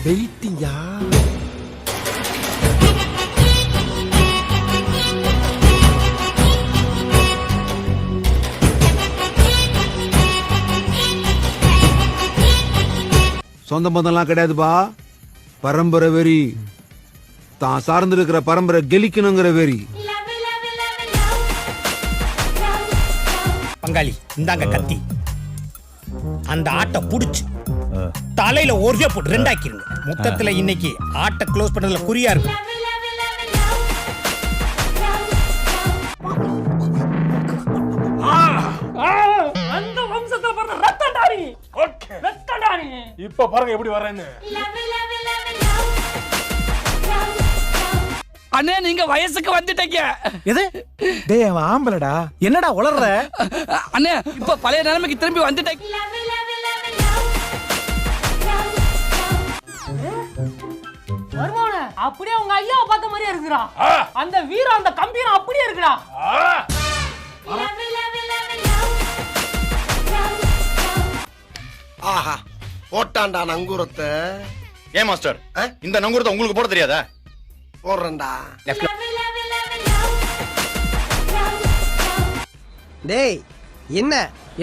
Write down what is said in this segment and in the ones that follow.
வெயிட்டிங்கா. சொந்த பந்தம்லாம் கிடையாதுப்பா. பரம்பரை வெறி. தான் சார்ந்து இருக்கிற பரம்பரை கெலிக்கணுங்கிற வெறி. பங்காளி இந்தாங்க கத்தி. அந்த ஆட்டை புடிச்சு தலையில ஒரே போட்டு ரெண்டாக்கிருங்க. மொத்தத்துல இன்னைக்கு ஆட்டை க்ளோஸ் பண்றதுல குறியா இருக்கு. அந்த வம்சத்துல பிறந்த ரத்தடாரி. ஓகே ரத்தடாரி. இப்ப பாருங்க எப்படி வர்றேன்னு. அண்ணே நீங்க வயசுக்கு வந்துட்டீங்க. எது? டேய் அவன் ஆம்பளடா. என்னடா உளறற? அண்ணே இப்ப பழைய நிலைமைக்கு திரும்பி வந்துட்டீங்க. வருமான அப்படியே உங்க ஐயாவை பார்த்த மாதிரியே இருக்குடா. அந்த வீரம் அந்த கம்பீரம் அப்படியே இருக்குடா. ஆஹா போட்டான்டா நங்கூரத்தை. ஏன் மாஸ்டர் இந்த நங்கூரத்தை உங்களுக்கு போட தெரியாதா? போடுறேன்டா. டேய் என்ன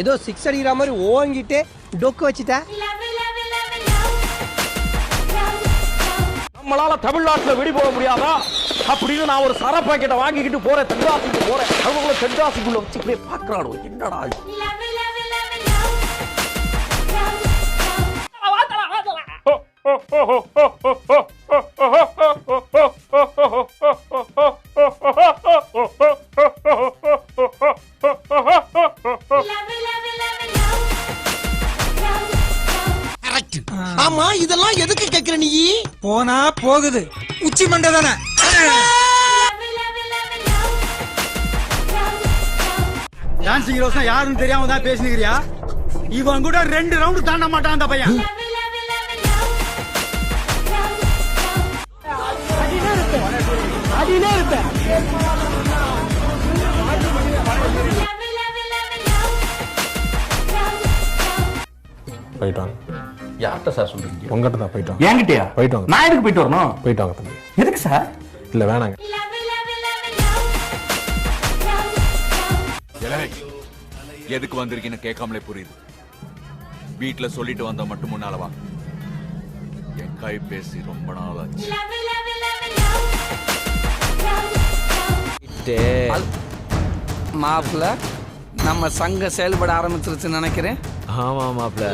ஏதோ 6 அடிக்கிற மாதிரி ஓங்கிட்டு டொக்கு வச்சுட்ட. நம்மளால தமிழ்நாட்டுல வெடி போட முடியாதா அப்படின்னு நான் ஒரு சர பாக்கெட்டை வாங்கிக்கிட்டு போறேன். தென்காசிக்கு போறேன். அவங்க தென்காசிக்குள்ள வச்சு இப்படியே பாக்குறானோ என்னடா ஆமா இதெல்லாம் எதுக்கு கேக்குற நீ? போனா போகுது. உச்சி மண்டை தானே. டான்சிங் ரோஸ்னா யாருன்னு தெரியாம தான் பேசினிக்கிறியா? இவன் கூட 2 ரவுண்ட் தாண்ட மாட்டான் அந்த பையன். போயிட்டாங்க. யார்கிட்ட சார் சொல்றீங்க? உங்ககிட்ட தான் போயிட்டாங்க. என்கிட்டயா? போயிட்டாங்க. நான் எதுக்கு போயிட்டு வரணும்? போயிட்டாங்க தம்பி. எதுக்கு சார்? இல்ல வேணாங்க. எதுக்கு வந்திருக்கீன்னு கேட்காமலே புரியுது. வீட்டுல சொல்லிட்டு வந்தா மட்டும் முன்னாலவா? என் கை பேசி ரொம்ப நாள் ஆச்சு. மாப்பிள்ள நம்ம சங்கம் செயல்பட ஆரம்பிச்சிருச்சுன்னு நினைக்கிறேன். ஆமா மாப்ள.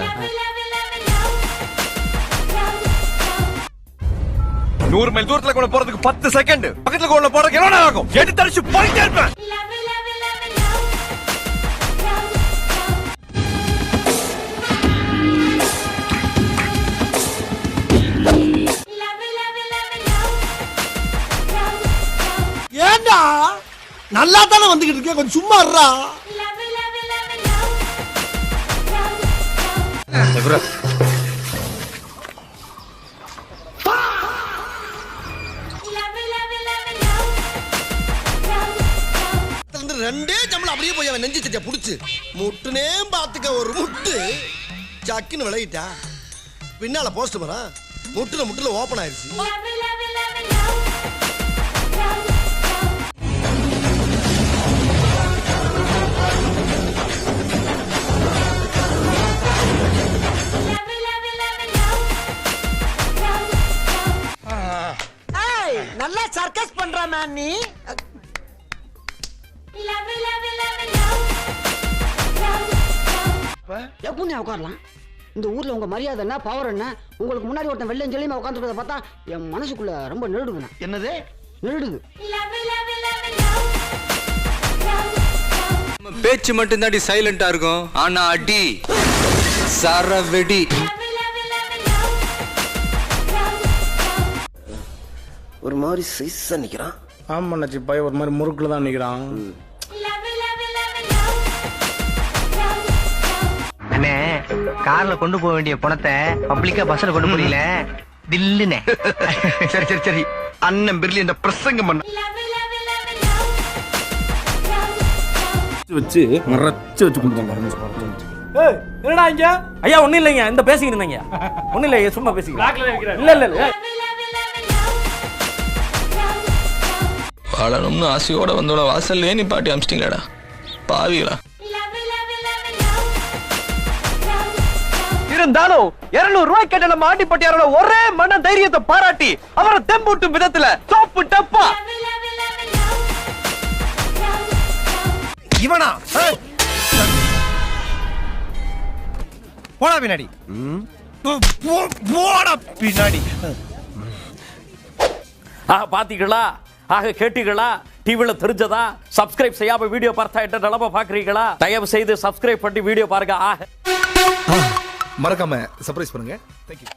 100 மைல் தூரத்துல கூட போறதுக்கு 10 செகண்ட், பக்கத்துல கூட போறதுக்கு எவ்வளவு நேரம் ஆகும்? எடுத்து அடிச்சு போயிட்டே இருப்பேன். ஏண்டா நல்லா தானே வந்துகிட்டு இருக்கேன், கொஞ்சம் சும்மா இருடா. ரெண்டே ஜம்பளம் அப்படியே போய் அவன் நெஞ்சு சட்டியா புடிச்சு முட்டுனே பாத்துக்க ஒரு முட்டு சக்குன்னு விளையிட்டா. பின்னால போஸ்ட் மரா முட்டுல ஓபன் ஆயிருச்சு. நல்லா சர்க்கஸ் பண்ற மேன் நீ. எப்படின்னு உட்காரலாம்? இந்த ஊர்ல உங்க மரியாதை என்ன, பவர் என்ன? உங்களுக்கு முன்னாடி ஒருத்தன் வெள்ளம் சொல்லியுமா உட்காந்துருக்கத பார்த்தா என் மனசுக்குள்ள ரொம்ப நெருடுதுண்ணா. என்னது நெருடுது? பேச்சு மட்டும் தாண்டி சைலண்டா இருக்கும், ஆனா அடி சரவெடி. ஒரு மாதிரி சைஸா நிக்கிறான். ஆமா நச்சி பையன் ஒரு மாதிரி முறுக்குல தான் நிக்கிறான். அண்ணே கார்ல கொண்டு போக வேண்டிய பணத்தை பப்ளிக்கா பஸ்ல கொண்டு போறீங்களே தில்லுனே. சரி சரி சரி அண்ணன் பிர்லி இந்த பிரசங்கம் பண்ண வச்சு மறைச்சு வச்சு கொடுத்தாங்க. என்னடா இங்க ஐயா ஒண்ணும் இல்லைங்க இந்த பேசிக்கிட்டு இருந்தீங்க ஒண்ணும் இல்லையா சும்மா பேசிக்கிறேன் இல்ல இல்ல இல்ல வாழணும்னு ஆசையோட வந்தோட வாசல்லே நீ பாட்டி அமிச்சிட்டீங்களாடா பாவிகளா. இருந்தாலும் 200 ரூபாய் கேட்ட நம்ம ஆண்டிப்பட்டியாரோட ஒரே மன தைரியத்தை பாராட்டி அவரை தெம்பூட்டும் விதத்துல சோப்பு டப்பா இவனா போடா பின்னாடி போடா பின்னாடி. பாத்தீங்களா ஆக கேட்டீங்களா டிவில தெரிஞ்சதா சப்ஸ்கிரைப் செய்யாம வீடியோ பார்த்தா என்ன நிலம பாக்குறீங்களா தயவு செய்து சப்ஸ்கிரைப் பண்ணி வீடியோ பாருங்க மறக்காம சர்ப்ரைஸ் பண்ணுங்க. Thank you.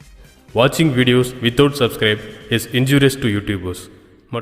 Watching videos without subscribe is injurious to YouTubers.